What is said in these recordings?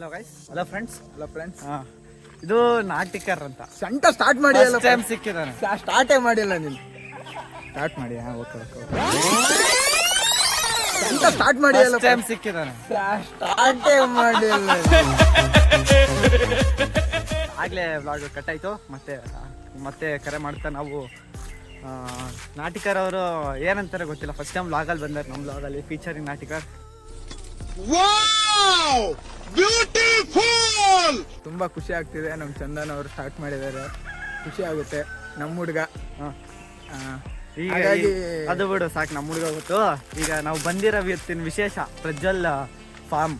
Hello guys, hello friends. ಇದು ನಾಟಿಕರ್ ಅಂತ ಸಂಟ start ಮಾಡಿ ಟೈಮ್ ಸಿಕ್ಕಿದಾನೆ. ಸ್ಟಾರ್ಟೇ ಮಾಡಿಲ್ಲ ನೀನು. ಸ್ಟಾರ್ಟ್ ಮಾಡಿ. ಓಕೆ ಸಂಟ ಸ್ಟಾರ್ಟ್ ಮಾಡಿ ಟೈಮ್ ಸಿಕ್ಕಿದಾನೆ. ಸ್ಟಾರ್ಟೇ ಮಾಡಿಲ್ಲ. ಆಗ್ಲೇ ವ್ಲಾಗ್ ಕಟ್ ಆಯ್ತು. ಮತ್ತೆ ಕರೆ ಮಾಡ್ತಾ ನಾವು ನಾಟಿಕರ್ ಅವರು ಏನಂತಾರೆ ಗೊತ್ತಿಲ್ಲ. ಫಸ್ಟ್ ಟೈಮ್ ವ್ಲಾಗಲ್ಲಿ ಬಂದಾರೆ ನಮ್ಮ ವ್ಲಾಗಲ್ಲಿ ಫೀಚರಿಂಗ್ ನಾಟಿಕರ್. ತುಂಬಾ ಖುಷಿ ಆಗ್ತಿದೆ. ನಮ್ ಚಂದನ್ ಅವರು ಸ್ಟಾರ್ಟ್ ಮಾಡಿದ್ದಾರೆ. ಖುಷಿ ಆಗುತ್ತೆ. ನಮ್ಮ ಹುಡುಗ ಅದು ಬಿಡು ಸಾಕು, ನಮ್ಮ ಹುಡುಗ ಗೊತ್ತು. ಈಗ ನಾವು ಬಂದಿರೋ ಇವತ್ತಿನ ವಿಶೇಷ ಪ್ರಜ್ವಲ್ ಫಾರ್ಮ್.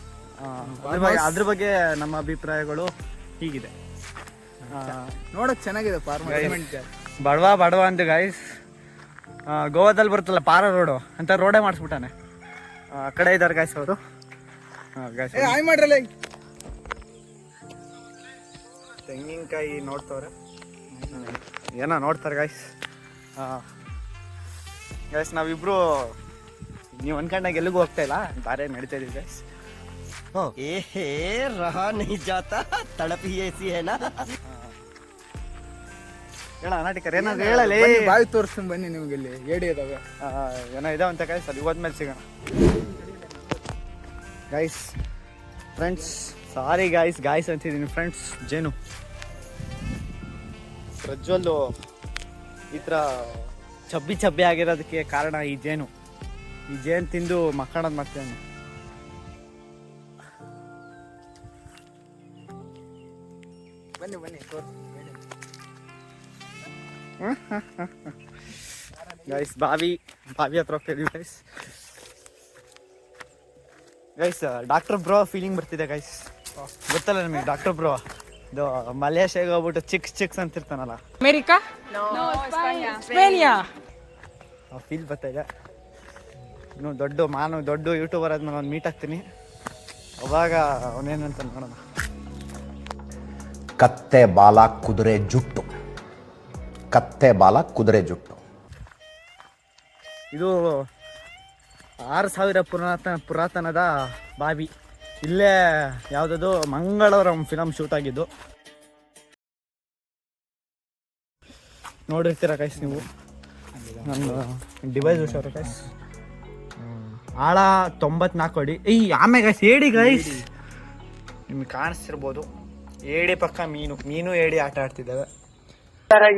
ಅದ್ರ ಬಗ್ಗೆ ನಮ್ಮ ಅಭಿಪ್ರಾಯಗಳು ಹೀಗಿದೆ. ನೋಡಕ್ ಚೆನ್ನಾಗಿದೆ ಫಾರ್ಮ್. ಬಡವ ಅಂತ ಗೈಸ್. ಗೋವಾದಲ್ಲಿ ಬರುತ್ತಲ್ಲ ಪಾರ ರೋಡು ಅಂತ ರೋಡೇ ಮಾಡಿಸ್ಬಿಟ್ಟಾನೆ. ಆ ಕಡೆ ಇದ್ದಾರೆ ಗೈಸ್ ಅವರು. ಹಾಯ್ ಮಾಡ್ರಲ್ಲ. ತೆಂಗಿನಕಾಯಿ ನೋಡ್ತವ್ರೆ, ಏನೋ ನೋಡ್ತಾರೆ ಗೈಸ್. ಗೈಸ್ ನಾವಿಬ್ರು ನೀವು ಅನ್ಕೊಂಡಾಗ ಎಲ್ಲಿಗೂ ಹೋಗ್ತಾ ಇಲ್ಲ, ಬಾರೇ ನಡೀತಾ ಇದೀವಿ ಗೈಸ್. रहा नहीं जाता तड़प ही ऐसी है ना. ಹೇಳ ನಾಟಿಕರ್ ಏನಾದ್ರು ಹೇಳಲಿ. ಬಾಯಿ ತೋರಿಸ್ತೀನಿ ಬನ್ನಿ. ನಿಮ್ಗೆ ಇಲ್ಲಿ ಏಡಿ ಇದಾವೆ, ಏನೋ ಇದಾವಂತ ಗೈಸ್. ಅದು ಹೋದ್ಮೇಲೆ ಸಿಗೋಣ ಗೈಸ್. ಫ್ರೆಂಡ್ಸ್ ಸಾರಿ ಗಾಯ್ಸ್ ಅಂತಿದ್ದೀನಿ ಫ್ರೆಂಡ್ಸ್. ಜೇನು ಪ್ರಜ್ವಲ್ಲು ಈ ಥರ ಚಬ್ಬಿ ಆಗಿರೋದಕ್ಕೆ ಕಾರಣ ಈ ಜೇನು ತಿಂದು ಮಕ್ಕಳನ್ನ ಮಾಡ್ತೇನೆ. ಬನ್ನಿ ಗೈಸ್ ಬಾವಿ ಹತ್ರ ಹೋಗ್ತಾ ಇದೀವಿ ಗೈಸ್. ಡಾಕ್ಟರ್ ಬ್ರೋ ಫೀಲಿಂಗ್ ಬರ್ತಿದೆ ಗೈಸ್. ಗೊತ್ತಲ್ಲ ನಿಮಗೆ ಡಾಕ್ಟರ್ ಬ್ರೋ? ಇದು ಮಲೇಷ್ಯಾಗ ಹೋಗ್ಬಿಟ್ಟು ಚಿಕ್ಸ್ ಅಂತಿರ್ತಾನಲ್ಲ, ಅಮೇರಿಕಾ, ಸ್ಪೇನಿಯಾ. ಫೀಲ್ ಬರ್ತಾ ಇದೆ. ಇನ್ನು ದೊಡ್ಡ ಯೂಟ್ಯೂಬರ್ ಆದ್ಮೇಲೆ ಅವ್ನು ಮೀಟ್ ಆಗ್ತೀನಿ. ಅವಾಗ ಅವನೇನಂತ ನೋಡೋಣ. ಕತ್ತೆ ಬಾಲ ಕುದುರೆ ಜುಟ್ಟು. ಇದು 6000 ಪುರಾತನದ ಬಾವಿ. ಇಲ್ಲೇ ಯಾವುದದು ಮಂಗಳವರಂ ಫಿಲಮ್ ಶೂಟ್ ಆಗಿದ್ದು ನೋಡಿರ್ತೀರ ಕೈಸ್ ನೀವು. ನನ್ನ ಡಿವೈಸ್ ಹುಷಾರು ಕೈಸ್. ಆಳ 94 ಅಡಿ. ಆಮೇಲೆ ಗೈಸ್ ಏಡಿ ಗೈಸ್ ನಿಮ್ಗೆ ಕಾಣಿಸ್ತಿರ್ಬೋದು. ಏಡಿ ಪಕ್ಕ ಮೀನು ಏಡಿ ಆಟ ಆಡ್ತಿದ್ದಾವೆ.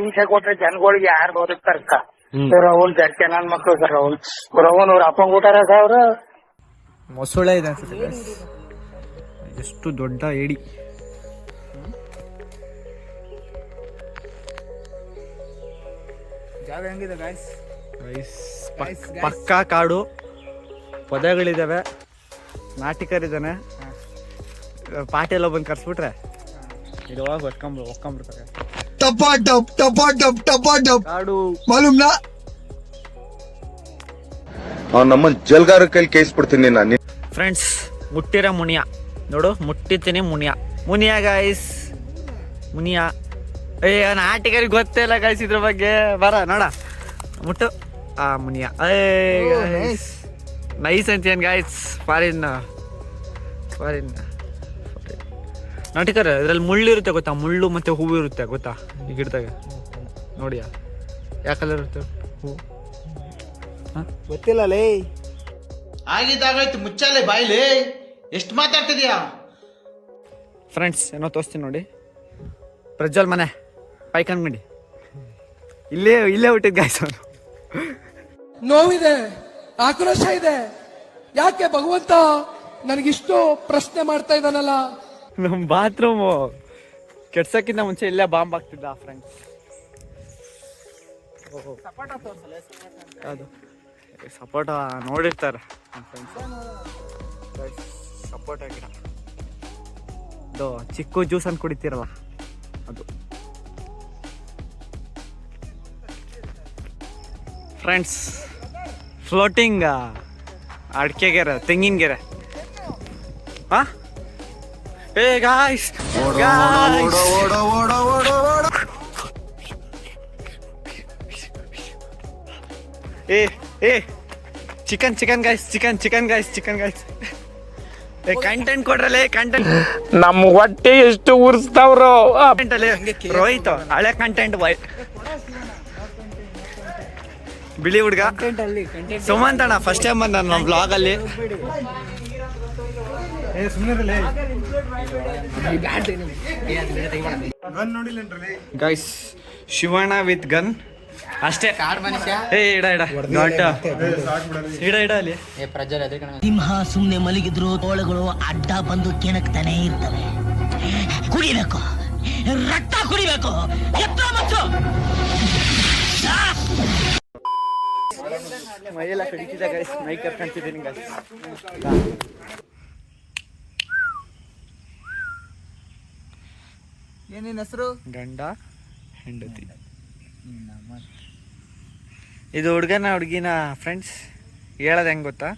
ಹಿಂಸೆ ಕೊಟ್ರೆ ಜನಗಳಿಗೆ ಯಾರು ಬದುಕ್ತಾರಕ್ಕ? ಅವ್ರು ಜಡ್ಕೆ ನನ್ ಮಕ್ಳು ಸರ್. ಅವ್ರ ಅಪ್ಪಂಗ್ ಊಟಾರ ಅವ್ರು ಮೊಸಳೆ ಇದೆ ಅನ್ಸುತ್ತೆ ಗೈಸ್. ಎಷ್ಟು ದೊಡ್ಡ ಏಡಿ. ಜಾಗ ಹೆಂಗಿದೆ ಗಾಯ್ಸ್? ಪಕ್ಕಾ ಕಾಡು, ಪೊದೆಗಳಿದಾವೆ, ನಾಟಿಕರ್ ಇದ್ದಾನೆ. ಪಾಟಿ ಎಲ್ಲ ಬಂದು ಕರ್ಸ್ಬಿಟ್ರೆ ಇದು ಒಕ್ಕೊಂಬಿಡ್ತಾರೆ. ಕಾಡು ಮಾಲೂಮ್ನಾ? ನಮ್ಮ ಜಲ್ಗಾರ ಕೈಲಿ ಕೇಳಿಸ್ಬಿಡ್ತೀನಿ ನಾನು. ಫ್ರೆಂಡ್ಸ್ ಮುಟ್ಟಿರ ಮುನಿಯ ನೋಡು, ಮುಟ್ಟಿತೀನಿ ಮುನಿಯ ಗೈಸ್. ಮುನಿಯ ನಾಟಿಕರಿಗೆ ಗೊತ್ತಿಲ್ಲ ಗೈಸ್ ಇದ್ರ ಬಗ್ಗೆ. ಬರ ನೋಡ ಮುಟ್ಟು ಮುನಿಯ. ನೈಸ್ ಅಂತೀಯನ್ ಗೈಸ್. ಫಾರಿನ್ ನಾಟಿಕರ್. ಇದ್ರಲ್ಲಿ ಮುಳ್ಳು ಇರುತ್ತೆ ಗೊತ್ತಾ? ಮುಳ್ಳು ಮತ್ತೆ ಹೂವು ಇರುತ್ತೆ ಗೊತ್ತಾ ಈ ಗಿಡದಾಗ? ನೋಡಿಯಾ ಯಾವ ಕಲರ್ ಇರುತ್ತೆ ಹೂವು? ಗೊತ್ತಿಲ್ಲ ಲೇ. ಆಗಿದ್ದಾಗಾಯ್ತು, ಮುಚ್ಚಾಲೆ ಬಾಯ್ಲಿ. ಎಷ್ಟು ಮಾತಾಡ್ತಿದ್ಯಾ? ಫ್ರೆಂಡ್ಸ್ ಏನೋ ತೋರಿಸ್ತೀನಿ ನೋಡಿ. ಪ್ರಜ್ವಲ್ ಮನೆ ಪೈಕನ್ ಗಂಡಿ ಇಲ್ಲೇ ಹುಟ್ಟಿದ್ ಗಾಯ್ಸ್. ಅವನು ನೋವಿದೆ, ಆಕ್ರೋಶ ಇದೆ. ಯಾಕೆ ಭಗವಂತ ನನಗಿಷ್ಟು ಪ್ರಶ್ನೆ ಮಾಡ್ತಾ ಇದ್ದಾನಲ್ಲ? ನಮ್ಮ ಬಾತ್ರೂಮು ಕೆಡ್ಸಕ್ಕಿಂತ ಮುಂಚೆ ಇಲ್ಲೇ ಬಾಂಬ್ ಆಗ್ತಿದ್ದ ಫ್ರೆಂಡ್ಸ್. ಅದು ಸಪೋಟ ನೋಡಿರ್ತಾರೆ ಸಪೋಟ ಗಿಡ. ಅದು ಚಿಕ್ಕು ಜ್ಯೂಸ್ ಅಂತ ಕುಡಿತೀರಲ್ಲ ಅದು. ಫ್ರೆಂಡ್ಸ್ ಫ್ಲೋಟಿಂಗ್ ಅಡಿಕೆ ಗೆರೆ, ತೆಂಗಿನ ಗೆರೆ. Hey guys! Hey! Chicken guys! Content ಕೊಡ್ರಲ್ಲ ಕಂಟೆಂಟ್ ನಮ್ಮ ಹೊಟ್ಟೆ ಎಷ್ಟು ಉರ್ಸ್ತಾವ್ರು. ಅಲ್ಲಿ ರೋಹಿತ್ ಹಳೆ ಕಂಟೆಂಟ್ ಬಾಯ್ ಬಿಳಿ ಹುಡ್ಗ ಸುಮಂತ್ ಅಣ್ಣ ಫಸ್ಟ್ ಟೈಮ್ ಬಂದ ನಮ್ಮ ಬ್ಲಾಗ್ ಅಲ್ಲಿ. ಗೈಸ್ ಶಿವಣ್ಣ ವಿತ್ ಗನ್ ಅಷ್ಟೇ. ಏ ಇಡ ಇಡ ದೊಡ್ಡ ಇಡ ಇಡ ಅಲ್ಲಿ. ಸಿಂಹ ಸುಮ್ನೆ ಮಲಗಿದ್ರು ತೋಳುಗಳು ಅಡ್ಡ ಬಂದು ಕೆಣಕ್ತಾನೆ ಇರ್ತವೆ. ಕುಡಿಬೇಕು, ರಕ್ತ ಕುಡಿಬೇಕು. ಎತ್ತರ ಮತ್ತು ಮೈಯೆಲ್ಲ ಕಡಿತಿದ್ದ ಗೈಸ್, ಮೈ ಕರ್ಕೊಂತಿದ್ದೀನಿ ಗೈಸ್. ಏನೇನ್ ಹೆಸರು? ಗಂಡ ಹೆಂಡತಿ. ಇದು ಹುಡುಗನ ಹುಡುಗಿನ ಫ್ರೆಂಡ್ಸ್. ಹೇಳೋದು ಹೆಂಗೆ ಗೊತ್ತಾ,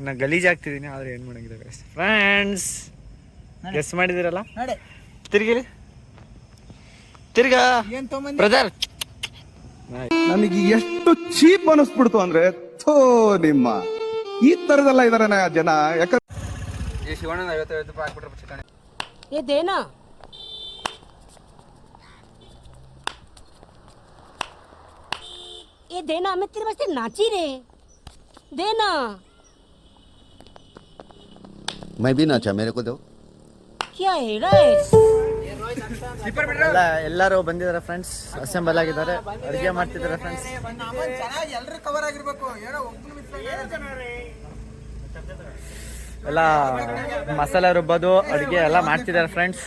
ನಾನು ಗಲೀಜಾಗ್ತಿದ್ದೀನಿ ಆದರೆ ಏನು ಮಾಡಂಗಿದೆ ಗೈಸ್. ಫ್ರೆಂಡ್ಸ್ ಗೆಸ್ ಮಾಡಿದಿರಲ್ಲ, ತಿರ್ಗಿಲಿ ತಿರ್ಗಾ ಬ್ರದರ್. ನನಗೆ ಎಷ್ಟು ಚೀಪ್ ಅನಿಸ್ಬಿಡ್ತು ಅಂದ್ರೆ ಥೋ ನಿಮ್ಮ ಈ ತರದೆಲ್ಲ ಇದಾರೆ ಜನ. ಯಾಕಂದ್ರೆ ಶಿವಣ್ಣ 50 ರೂಪಾಯಿ ಹಾಕ್ಬಿಟ್ರೆ ಚಿಕನ್. ये देना ये देना, मैं तेरे वास्ते नाची रे. देना. मैं भी नाचा, मेरे को दो. क्या है रे? ಎಲ್ಲರೂ ಬಂದಿದ್ದಾರೆ ಫ್ರೆಂಡ್ಸ್, ಅಸೆಂಬಲ್ ಆಗಿದ್ದಾರೆ, ಅಡುಗೆ ಮಾಡ್ತಿದ್ದಾರೆ ಫ್ರೆಂಡ್ಸ್. ಕವರ್ ಆಗಿರ್ಬೇಕು. ಎಲ್ಲ ಮಸಾಲೆ ರುಬ್ಬೋದು, ಅಡುಗೆ ಎಲ್ಲ ಮಾಡ್ತಿದ್ದಾರೆ ಫ್ರೆಂಡ್ಸ್.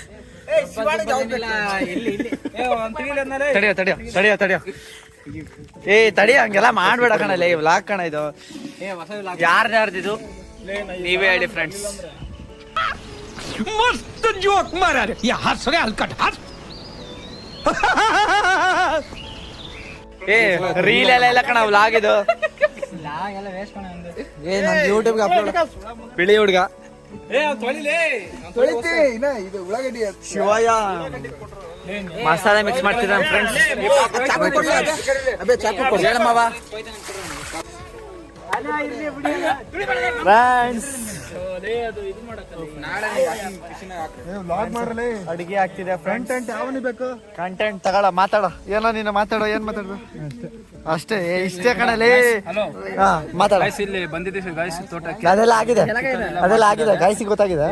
ತಡಿಯೋ ತಡಿಯೋ ತಡಿಯೋ ತಡಿಯೋ ಏ ತಡಿಯೋ, ಹಂಗೆಲ್ಲ ಮಾಡ್ಬೇಡ ಕಣಲ್ಲ. ಈ ವ್ಲಾಗ್ ಕಣ ಇದು. ಯಾರ್ದು ನೀವೇ ಹೇಳಿ ಫ್ರೆಂಡ್ಸ್. मस्त जोक मारा रे. ये हंस रहे हलकट हंस. ಏ ರೀಲ್ ಎಲ್ಲ ಕಣ ವ್ಲಾಗ್ ಇದು. ಏ ನಮ್ ಯೂಟ್ಯೂಬ್ಗೆ ಅಪ್ಲೋಡ್. ಬಿಳಿ ಹುಡ್ಗ ಶಿವಯ್ಯ ಮಸಾಲೆ ಮಿಕ್ಸ್ ಮಾಡ್ತಿದ್ದಾನೆ ಫ್ರೆಂಡ್ಸ್. ಫ್ರೆಂಡ್ಸ್ ಅಡಿಗೆ ಆಗ್ತಿದೆ ಫ್ರೆಂಡ್ಸ್. ಕಂಟೆಂಟ್ ತಗೊಳ, ಮಾತಾಡ. ಏನೋ ನೀನು ಮಾತಾಡೋ, ಏನ್ ಮಾತಾಡ್ದು ಅಷ್ಟೇ. ಇಷ್ಟೇ ಕಣಲೇ. ಹಾ ಮಾತಾಡ. ಇಲ್ಲಿ ಬಂದಿದ್ದೀವಿ ಗಾಯ್ಸ್ ತೋಟಕ್ಕೆ. ಅದೆಲ್ಲ ಆಗಿದೆ, ಅದೆಲ್ಲ ಆಗಿದೆ ಗಾಯ್ಸಿಗೆ ಗೊತ್ತಾಗಿದೆ.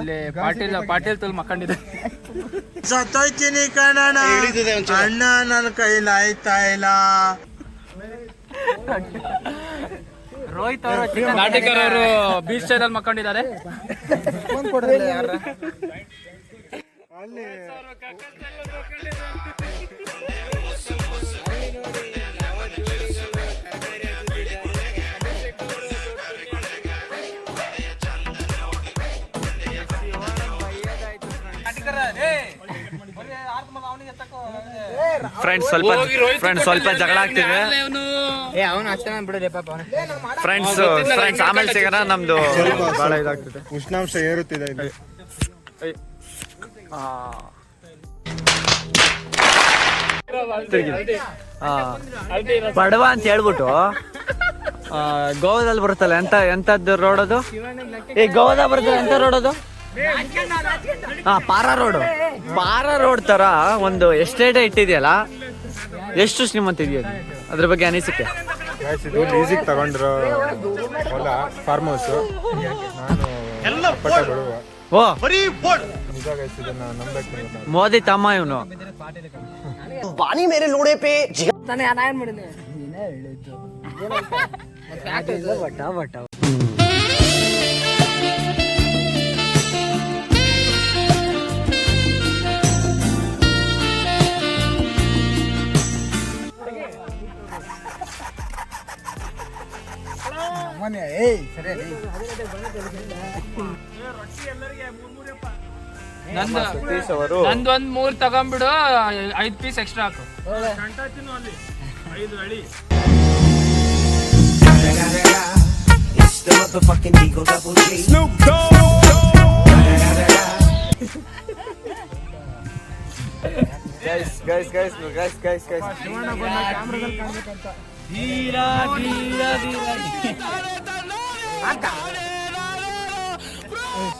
ಪಾಟೀಲ್ ತಲ್ ಮಕ್ಕಂಡಿದೆ. ಸತ್ತೋಯ್ತೀನಿ ಕಣ ಅಣ್ಣ, ನನ್ನ ಕೈಲಿ ಆಯ್ತಾ ಇಲ್ಲ. ರೋಹಿತ್ ನಾಟಿಕರ್ ಅವರು ಬೀಚ್ ಚಾನಲ್ ಮಕ್ಕಂಡಿದ್ದಾರೆ. ಫ್ರೆಂಡ್ಸ್ ಸ್ವಲ್ಪ ಜಗಳ ಆಗ್ತಿದೆ ಫ್ರೆಂಡ್ಸ್. ಆಮೇಲೆ ಸಿಗೋಣ. ನಮ್ದು ಬಹಳ ಇದಾಗ್ತಿದೆ, ಉಷ್ಣಾಂಶ ಏರುತ್ತಿದೆ ಇಲ್ಲಿ. ಬಡವ ಅಂತ ಹೇಳ್ಬಿಟ್ಟು ಗೋವಾದಲ್ಲಿ ಬರುತ್ತಲ್ಲ ಎಂತದ್ದು ರೋಡ್ ಅದು. ಏ ಗೋವಾದ ಬರುತ್ತಲ್ಲ ಎಂತ ರೋಡ್ ಅದು? ಪಾರಾ ರೋಡ್ ತರ ಒಂದು ಎಸ್ಟೇಟ್ ಇಟ್ಟಿದೆಯಲ್ಲ, ಎಷ್ಟು ಶ್ರೀಮಂತ ಇದೆಯಾ ಅದ್ರ ಬಗ್ಗೆ ಅನಿಸಿಕೆ? ಇದು ಲೀಸಿಗೆ ತಗೊಂಡ್ರು ಹೊಲ, ಫಾರ್ಮ್ ಹೌಸ್. ನಾನು ಓ ನಿಜ ಗೈಸ್, ಇದನ್ನ ನಂಬಬೇಕು ನೀವು. ಮೋದಿ ತಮ್ಮ ಇವನು. ಪಾನಿ ಮೇರೆ ಲೋಡೆ ಪೇ ನಂದೊಂದ್ 3 ತಗೊಂಡ್ಬಿಡು, 5 ಪೀಸ್ ಎಕ್ಸ್ಟ್ರಾ ಹಾಕು.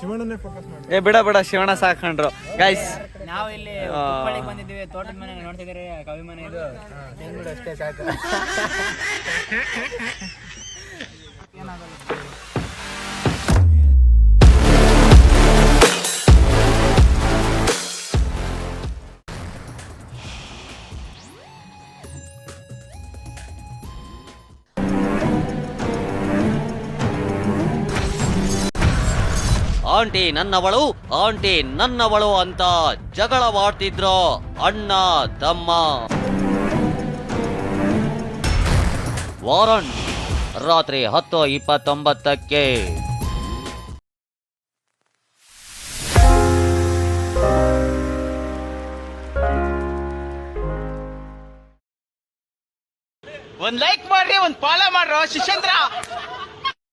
ಶಿವಣ್ಣನೇ ಫೋಕಸ್ ಮಾಡಿ. ಬಿಡ ಶಿವಣ್ಣ ಸಾಕೊಂಡ್ರು ಗೈಸ್. ನಾವು ಇಲ್ಲಿ ಬಂದಿದ್ದೀವಿ, ತೋಟದ ಮನೆ ನೋಡ್ತಿದ್ದೀರಿ, ಕವಿ ಮನೆ ಇದು ಅಷ್ಟೇ ಸಾಕು. ಆಂಟಿ ನನ್ನವಳು, ಆಂಟಿ ನನ್ನವಳು ಅಂತ ಜಗಳವಾಡ್ತಿದ್ರು ಅಣ್ಣ ತಮ್ಮ. ವಾರಂಟ್ ರಾತ್ರಿ 10:29ಕ್ಕೆ. ಒಂದ್ ಲೈಕ್ ಮಾಡ್ರಿ, ಒಂದ್ ಫಾಲೋ ಮಾಡ್ರೋ ಶಿಷ್ಯಂದ್ರ.